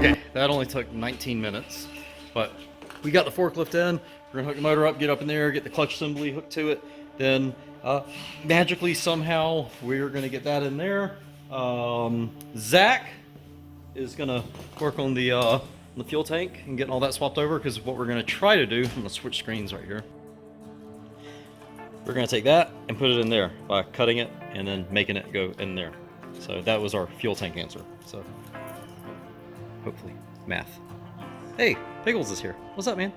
Okay, that only took 19 minutes, but we got the forklift in. We're gonna hook the motor up, get up in there, get the clutch assembly hooked to it. Then magically somehow we're gonna get that in there. Zach is gonna work on the fuel tank and getting all that swapped over, because what we're gonna try to do, I'm gonna switch screens right here. We're gonna take that and put it in there by cutting it and then making it go in there. So that was our fuel tank answer. So hopefully, math. Hey, Pickles is here. What's up, man?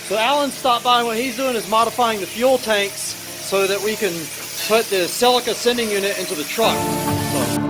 So Alan stopped by, and what he's doing is modifying the fuel tanks so that we can put the Celica sending unit into the truck. So.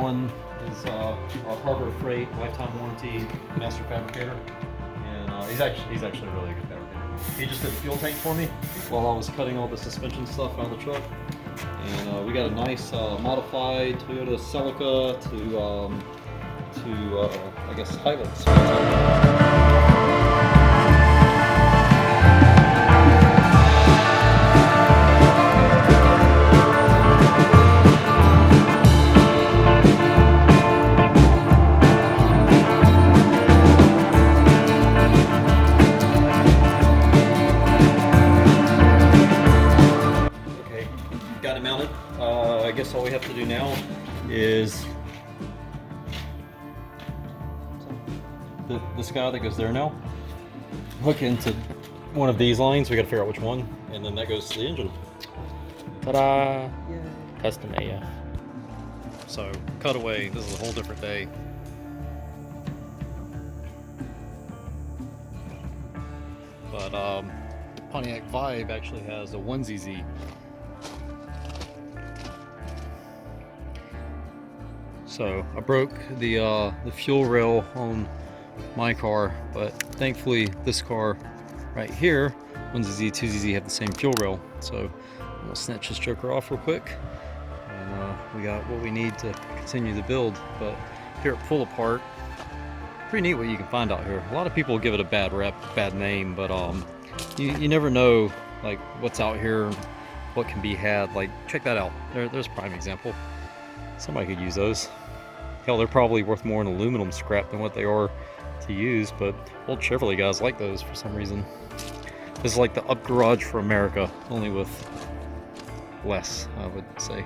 Alan is our Harbor Freight lifetime warranty master fabricator, and he's actually a really good fabricator. He just did the fuel tank for me while I was cutting all the suspension stuff out of the truck, and we got a nice modified Toyota Celica to I guess Hilux. Got it mounted. I guess all we have to do now is this guy that goes there now. Hook into one of these lines. We got to figure out which one, and then that goes to the engine. Ta-da! Custom AF. So cutaway. This is a whole different day. But Pontiac Vibe actually has a 1ZZ. So I broke the fuel rail on my car, but thankfully this car right here, 1ZZ, 2ZZ, have the same fuel rail. So I'm gonna snatch this joker off real quick, and we got what we need to continue the build. But here at Pull Apart, pretty neat what you can find out here. A lot of people give it a bad rep, bad name, but you never know like what's out here, what can be had. Like check that out. There's a prime example. Somebody could use those. Hell, they're probably worth more in aluminum scrap than what they are to use, but old Chevrolet guys like those for some reason. This is like the up garage for America, only with less, I would say.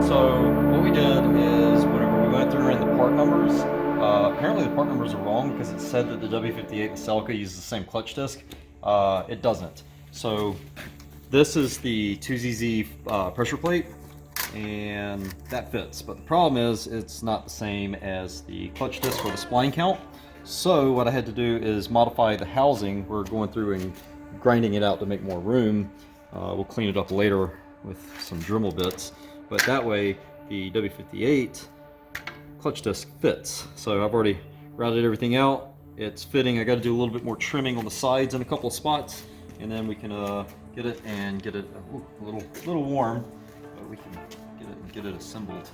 So what we did is whenever we went through and ran the part numbers, apparently the part numbers are wrong because it said that the W58 and Celica uses the same clutch disc. It doesn't. So this is the 2ZZ pressure plate, and that fits. But the problem is it's not the same as the clutch disc or the spline count. So what I had to do is modify the housing. We're going through and grinding it out to make more room. We'll clean it up later with some Dremel bits. But that way, the W58 clutch disc fits. So I've already routed everything out. It's fitting. I got to do a little bit more trimming on the sides in a couple of spots, and then we can get it a little warm. But we can get it assembled.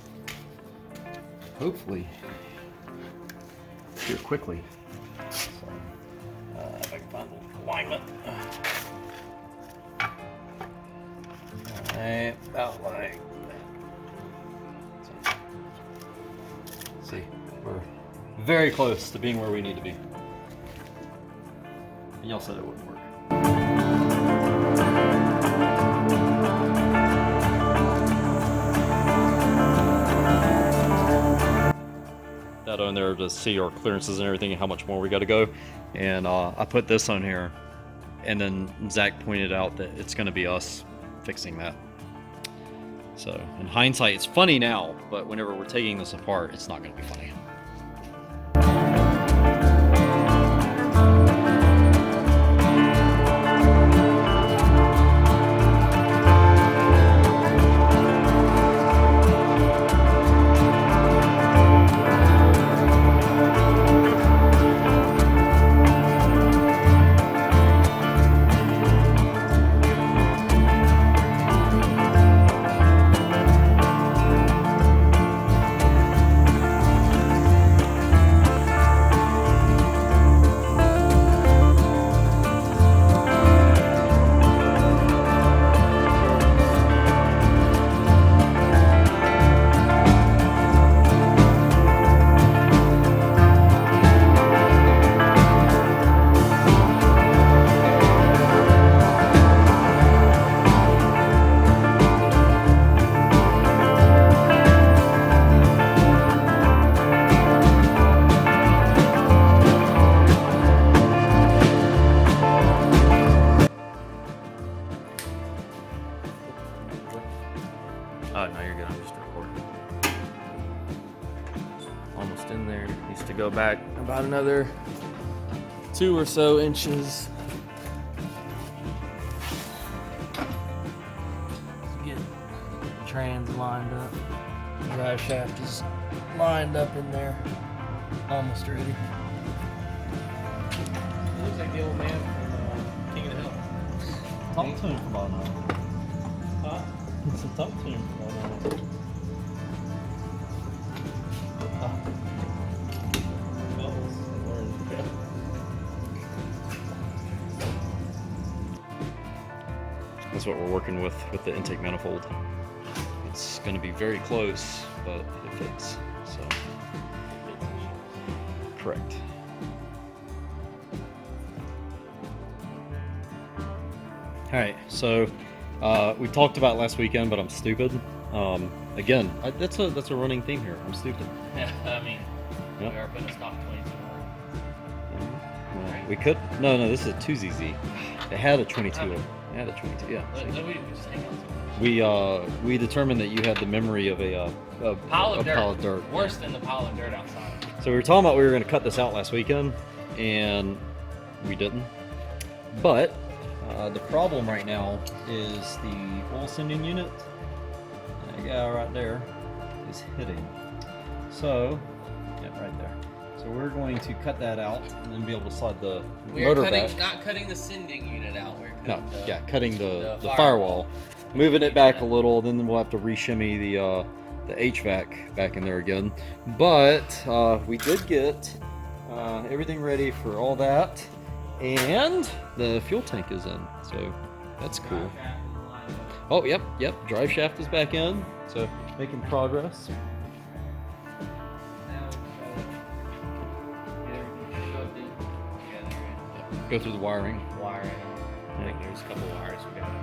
Hopefully, here quickly. So, if I can find the alignment. Alright, about like. See, we're very close to being where we need to be. And y'all said it wouldn't work. That on there to see our clearances and everything and how much more we got to go. And I put this on here, and then Zach pointed out that it's going to be us fixing that. So in hindsight, it's funny now, but whenever we're taking this apart, it's not going to be funny. almost in there. Needs to go back about another 2 or so inches. Get the trans lined up. Drive shaft is lined up in there. Almost ready. It looks like the old man from King of the Hill. Talk to him about that. Huh? So talk to him about that. That's what we're working with the intake manifold. It's going to be very close, but it fits. So, correct. All right, so we talked about last weekend, but I'm stupid. Again, that's a running theme here. I'm stupid. Yeah, I mean, Yep. we are putting a stock 22 Well, we could. No, this is a 2ZZ. It had a 22. It had a 22. Yeah. we just hang on to it. We determined that you had the memory of a Pile of dirt. dirt. Worse than the pile of dirt outside. So we were talking about we were going to cut this out last weekend, and we didn't. But the problem right now is the oil sending unit. That guy right there is hitting. So, yeah, right there. So we're going to cut that out and then be able to slide the motor back. Not cutting the sending unit out. We're cutting Cutting the firewall, moving it back a little. Then we'll have to re-shimmy the HVAC back in there again. But we did get everything ready for all that, and the fuel tank is in. So that's cool. Oh, yep. Drive shaft is back in. So making progress. Go through the wiring. I think there's a couple wires we got to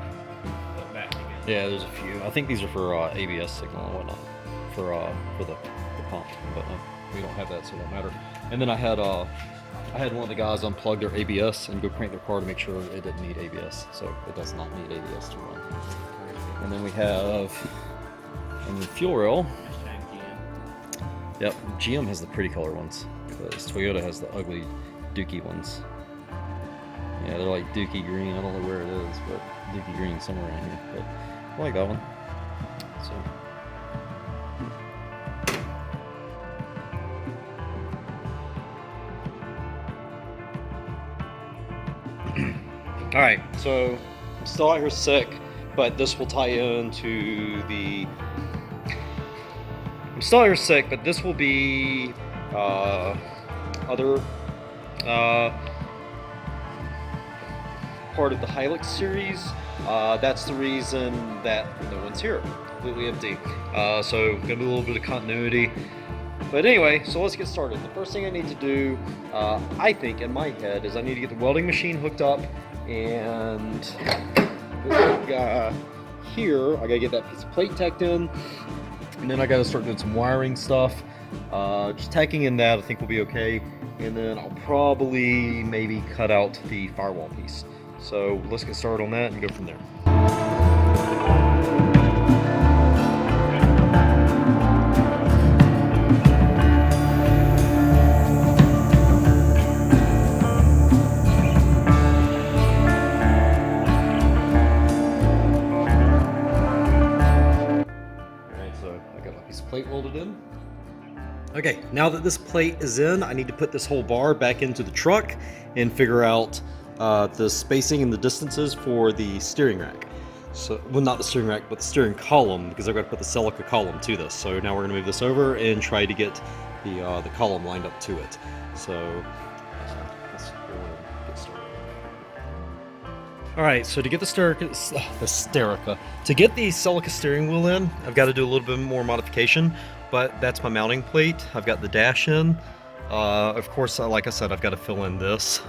put back together. Yeah, there's a few. I think these are for ABS signal and whatnot for the pump, but we don't have that, so it don't matter. And then I had one of the guys unplug their ABS and go crank their car to make sure it didn't need ABS, so it does not need ABS to run. And then we have the fuel rail. Yep, GM has the pretty color ones, because Toyota has the ugly dookie ones. Yeah, they're like dookie green. I don't know where it is, but dookie green somewhere around here. But I like that one. So. All right, so I'm still out here sick, but this will tie into the. I'm still out here sick, but this will be other. Part of the Hilux series. That's the reason that no one's here, completely empty. So gonna be a little bit of continuity. But anyway, so let's get started. The first thing I need to do, I think in my head, is I need to get the welding machine hooked up, and this guy here, I gotta get that piece of plate tacked in, and then I gotta start doing some wiring stuff. Just tacking in that, I think will be okay. And then I'll probably maybe cut out the firewall piece. So let's get started on that and go from there. Alright, so I got my piece of plate welded in. Okay, now that this plate is in, I need to put this whole bar back into the truck and figure out the spacing and the distances for the steering rack. So, well, not the steering rack, but the steering column, because I've got to put the Celica column to this. So now we're going to move this over and try to get the column lined up to it. So let's go and get started. All right, so to get the Sterica, to get the Celica steering wheel in, I've got to do a little bit more modification, but that's my mounting plate. I've got the dash in. Of course, like I said, I've got to fill in this.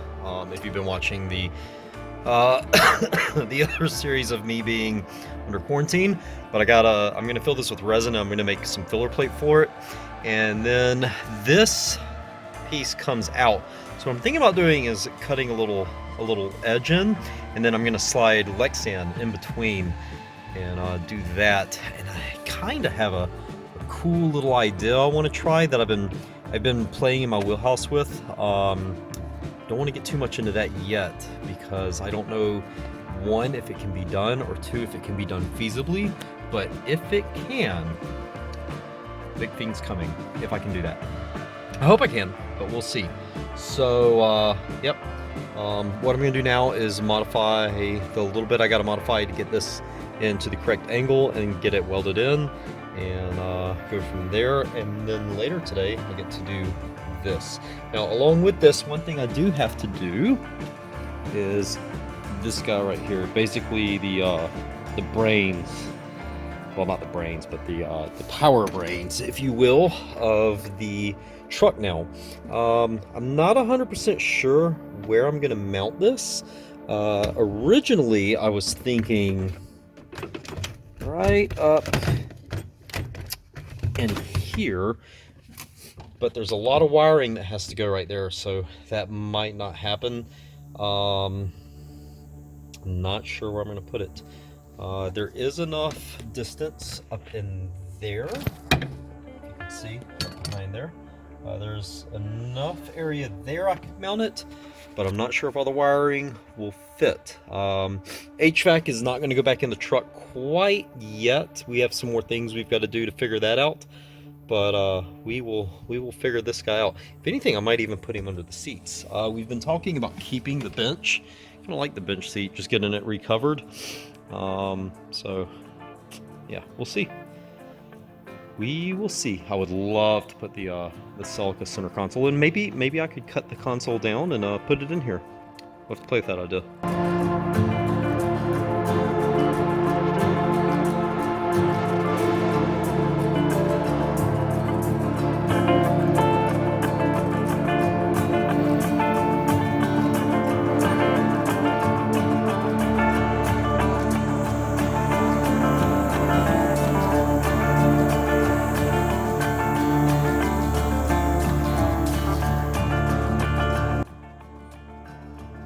If you've been watching the the other series of me being under quarantine, but I'm gonna fill this with resin. I'm gonna make some filler plate for it, and then this piece comes out. So what I'm thinking about doing is cutting a little edge in, and then I'm gonna slide Lexan in between and do that. And I kind of have a cool little idea I want to try that I've been I've been playing in my wheelhouse with. Don't want to get too much into that yet because I don't know, one, if it can be done, or two, if it can be done feasibly. But if it can, big things coming if I can do that. I hope I can, but we'll see. So, yep. What I'm going to do now is modify the little bit I got to modify to get this into the correct angle and get it welded in, and go from there. And then later today I get to do this. Now, along with this, one thing I do have to do is this guy right here. Basically the brains, well, not the brains, but the power brains, if you will, of the truck. Now, I'm not 100% sure where I'm gonna mount this. Originally I was thinking right up in here, but there's a lot of wiring that has to go right there, so that might not happen. I'm not sure where I'm going to put it. There is enough distance up in there. You can see up behind there. There's enough area there I could mount it, but I'm not sure if all the wiring will fit. HVAC is not going to go back in the truck quite yet. We have some more things we've got to do to figure that out, but we will figure this guy out. If anything, I might even put him under the seats. We've been talking about keeping the bench. I don't like the bench seat, just getting it recovered. So yeah, we'll see. We will see. I would love to put the Celica center console in. Maybe I could cut the console down and put it in here. We'll have to play with that idea.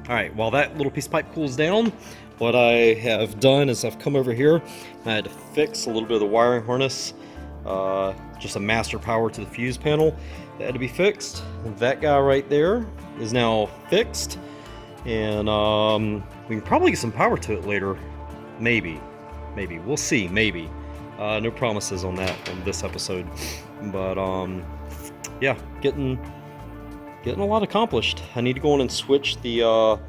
Alright, while that little piece of pipe cools down, what I have done is I've come over here. I had to fix a little bit of the wiring harness. Just a master power to the fuse panel that had to be fixed. That guy right there is now fixed. And we can probably get some power to it later. Maybe. We'll see, maybe. No promises on that in this episode. But yeah, getting a lot accomplished. I need to go in and switch the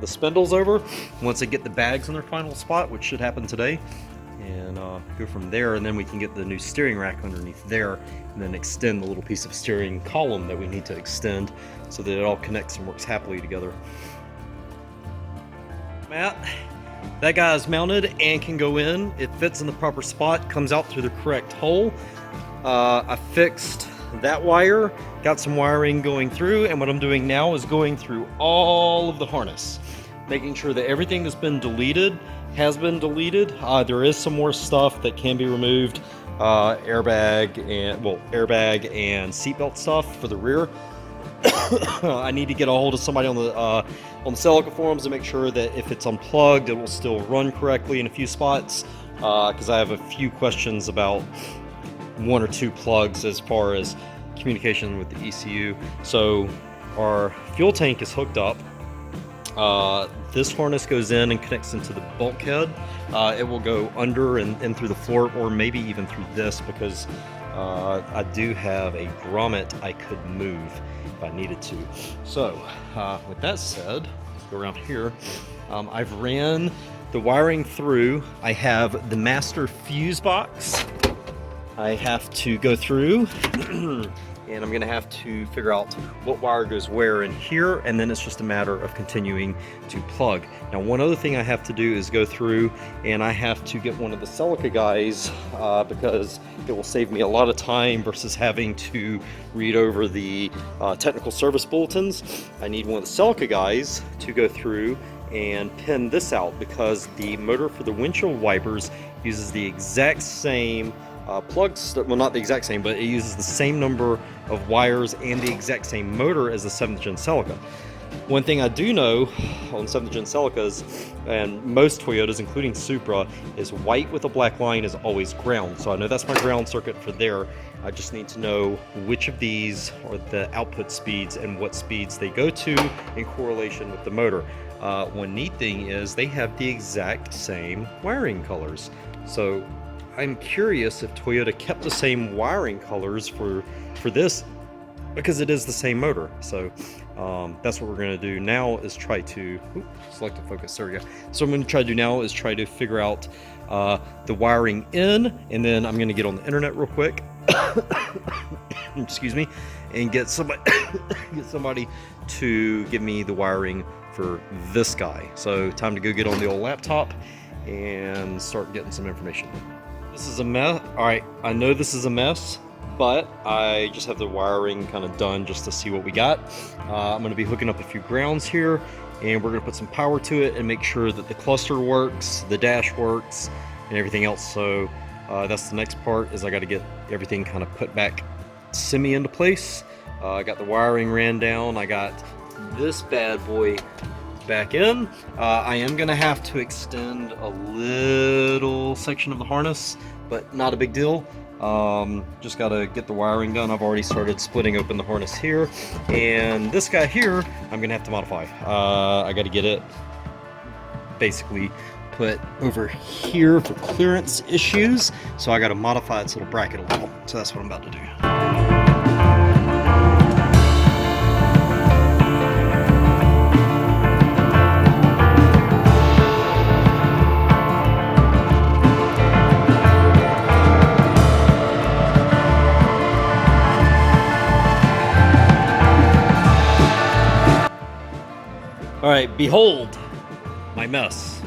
spindles over once I get the bags in their final spot, which should happen today, and go from there. And then we can get the new steering rack underneath there, and then extend the little piece of steering column that we need to extend so that it all connects and works happily together. Matt, that guy is mounted and can go in. It fits in the proper spot, comes out through the correct hole. I fixed that wire, got some wiring going through, and what I'm doing now is going through all of the harness, making sure that everything that's been deleted has been deleted. There is some more stuff that can be removed, airbag and seatbelt stuff for the rear. I need to get a hold of somebody on the Celica forums to make sure that if it's unplugged, it will still run correctly in a few spots, because I have a few questions about one or two plugs as far as communication with the ECU. So our fuel tank is hooked up. This harness goes in and connects into the bulkhead. It will go under and through the floor, or maybe even through this, because I do have a grommet I could move if I needed to. So with that said, let's go around here. I've ran the wiring through. I have the master fuse box I have to go through, and I'm gonna have to figure out what wire goes where in here, and then it's just a matter of continuing to plug. Now, one other thing I have to do is go through, and I have to get one of the Celica guys, because it will save me a lot of time versus having to read over the technical service bulletins. I need one of the Celica guys to go through and pin this out, because the motor for the windshield wipers uses the exact same plugs, well, not the exact same, but it uses the same number of wires and the exact same motor as the 7th gen Celica. One thing I do know on 7th gen Celicas and most Toyotas, including Supra, is white with a black line is always ground. So I know that's my ground circuit for there. I just need to know which of these are the output speeds and what speeds they go to in correlation with the motor. One neat thing is they have the exact same wiring colors. So I'm curious if Toyota kept the same wiring colors for this, because it is the same motor. So that's what we're going to do now, is try to select a focus. There we go. So I'm going to try to do now is try to figure out the wiring in, and then I'm going to get on the internet real quick. Excuse me, and get somebody to give me the wiring for this guy. So time to go get on the old laptop and start getting some information. This is a mess. All right, I know this is a mess, but I just have the wiring kind of done just to see what we got. I'm going to be hooking up a few grounds here, and we're going to put some power to it and make sure that the cluster works, the dash works, and everything else. So that's the next part, is I got to get everything kind of put back semi into place. I got the wiring ran down. I got this bad boy back in. I am going to have to extend a little section of the harness, but not a big deal. Just got to get the wiring done. I've already started splitting open the harness here, and this guy here I'm gonna have to modify. I got to get it basically put over here for clearance issues, so I got to modify its little bracket a little. So that's what I'm about to do. All right, behold my mess.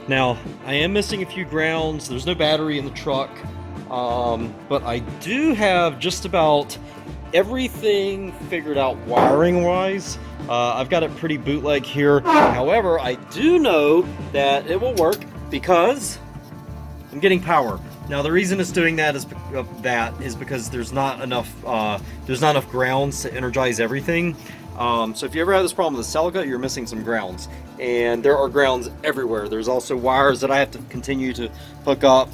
Now, I am missing a few grounds. There's no battery in the truck, but I do have just about everything figured out wiring-wise. I've got it pretty bootleg here. However, I do know that it will work because I'm getting power. Now, the reason it's doing that is because there's not enough grounds to energize everything. So if you ever have this problem with the Celica, you're missing some grounds, and there are grounds everywhere. There's also wires that I have to continue to hook up.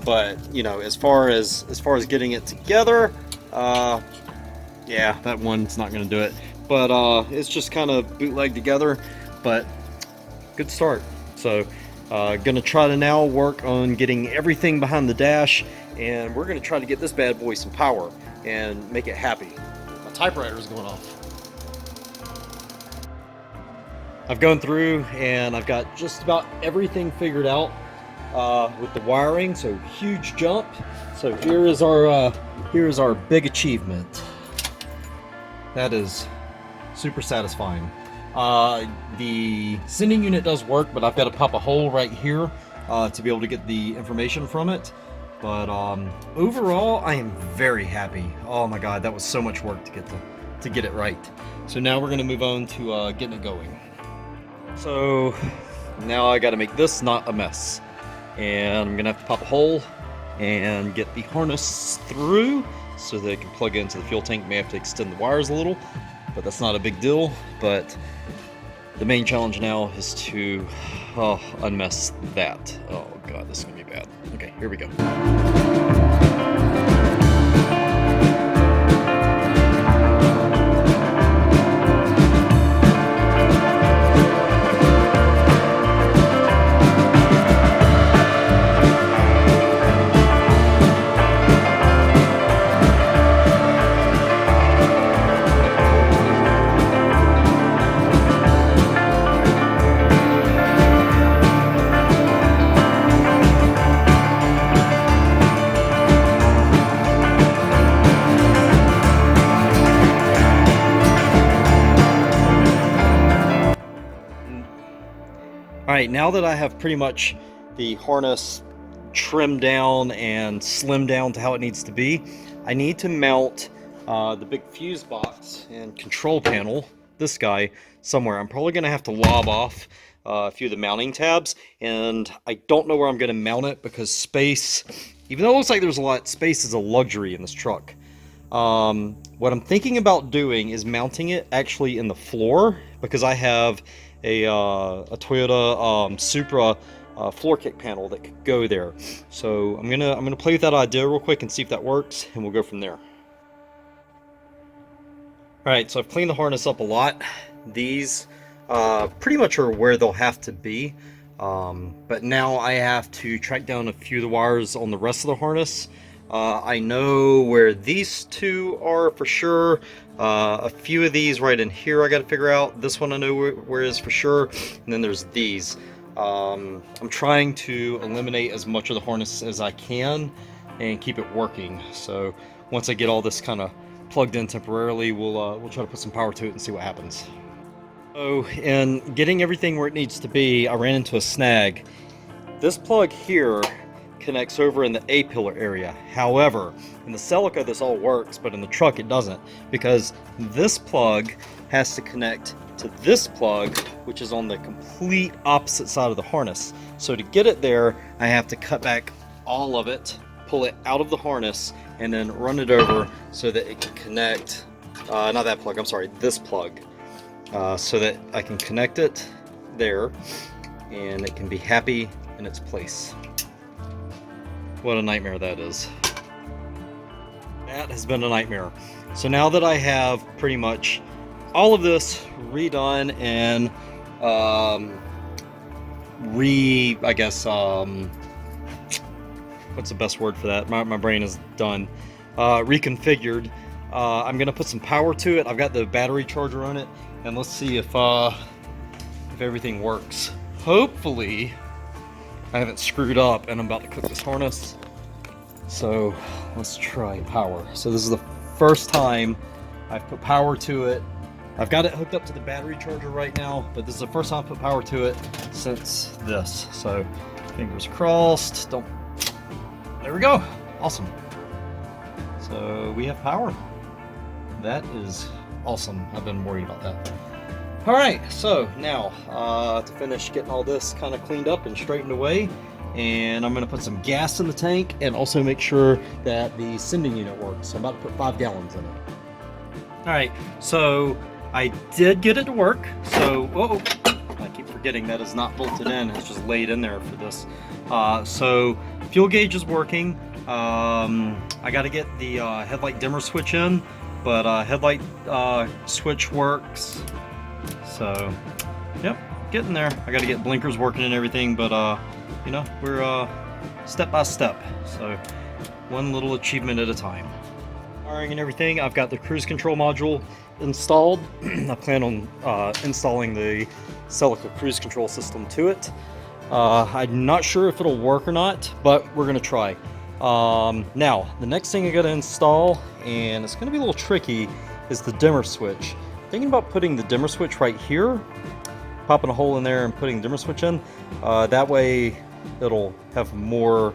But you know, as far as getting it together, yeah, that one's not going to do it. But it's just kind of bootleg together. But good start. So gonna try to now work on getting everything behind the dash, and we're gonna try to get this bad boy some power and make it happy. My typewriter is going off. I've gone through and I've got just about everything figured out with the wiring, so huge jump. So here is our big achievement. That is super satisfying. The sending unit does work, but I've got to pop a hole right here to be able to get the information from it. But overall, I am very happy. Oh my god, that was so much work to get it right. So now we're going to move on to getting it going. So now I got to make this not a mess, and I'm gonna have to pop a hole and get the harness through so that it can plug into the fuel tank. May have to extend the wires a little, but that's not a big deal. But the main challenge now is to unmess that. Oh god, this is gonna be bad. Okay, here we go. Alright, now that I have pretty much the harness trimmed down and slimmed down to how it needs to be, I need to mount the big fuse box and control panel, this guy, somewhere. I'm probably going to have to lob off a few of the mounting tabs, and I don't know where I'm going to mount it because space, even though it looks like there's a lot, space is a luxury in this truck. What I'm thinking about doing is mounting it actually in the floor, because I have a Toyota Supra floor kick panel that could go there. So I'm gonna play with that idea real quick and see if that works, and we'll go from there. Alright, so I've cleaned the harness up a lot. These pretty much are where they'll have to be. But now I have to track down a few of the wires on the rest of the harness. I know where these two are for sure. A few of these right in here I got to figure out. This one I know where it is for sure. And then there's these. I'm trying to eliminate as much of the harness as I can and keep it working. So once I get all this kind of plugged in temporarily, we'll try to put some power to it and see what happens. So in getting everything where it needs to be, I ran into a snag. This plug here connects over in the A-pillar area. However, in the Celica this all works, but in the truck it doesn't, because this plug has to connect to this plug, which is on the complete opposite side of the harness. So to get it there, I have to cut back all of it, pull it out of the harness, and then run it over so that it can connect, not that plug, I'm sorry, this plug, so that I can connect it there and it can be happy in its place. What a nightmare that is. That has been a nightmare. So now that I have pretty much all of this redone and I guess what's the best word for that? My brain is done. Reconfigured. I'm gonna put some power to it. I've got the battery charger on it, and let's see if everything works. Hopefully, I haven't screwed up, and I'm about to cook this harness. So let's try power. So this is the first time I've put power to it. I've got it hooked up to the battery charger right now, but this is the first time I put power to it since this. So fingers crossed. Don't. There we go. Awesome. So we have power. That is awesome. I've been worried about that. All right, so now to finish getting all this kind of cleaned up and straightened away, and I'm gonna put some gas in the tank and also make sure that the sending unit works. So I'm about to put 5 gallons in it. All right, so I did get it to work. So, whoa, I keep forgetting that is not bolted in. It's just laid in there for this. So fuel gauge is working. I got to get the headlight dimmer switch in, but headlight switch works. So, yep, getting there. I got to get blinkers working and everything, but you know, we're step by step. So one little achievement at a time. Wiring and everything. I've got the cruise control module installed. I plan on installing the Celica cruise control system to it. I'm not sure if it'll work or not, but we're gonna try. Now, the next thing I gotta install, and it's gonna be a little tricky, is the dimmer switch. Thinking about putting the dimmer switch right here, popping a hole in there and putting the dimmer switch in. That way it'll have more,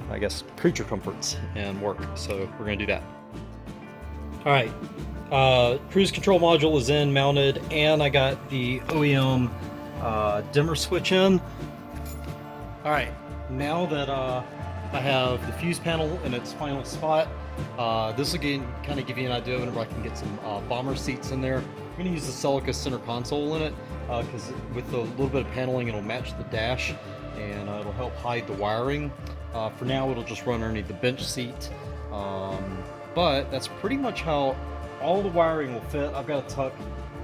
I guess, creature comforts and work. So we're gonna do that. All right, cruise control module is in, mounted, and I got the OEM dimmer switch in. All right, now that I have the fuse panel in its final spot, this will kind of give you an idea whenever I can get some bomber seats in there. I'm going to use the Celica center console in it because with a little bit of paneling it'll match the dash and it'll help hide the wiring. For now it'll just run underneath the bench seat, but that's pretty much how all the wiring will fit. I've got to tuck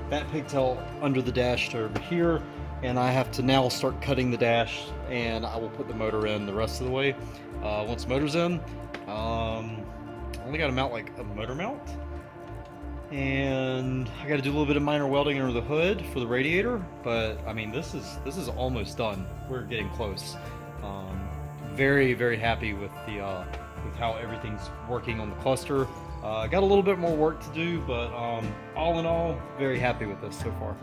that pigtail under the dash to over here, and I have to now start cutting the dash, and I will put the motor in the rest of the way. Once the motor's in, I only got to mount like a motor mount, and I got to do a little bit of minor welding under the hood for the radiator. But I mean, this is almost done. We're getting close. Very, very happy with the with how everything's working on the cluster. Got a little bit more work to do, but all in all, very happy with this so far.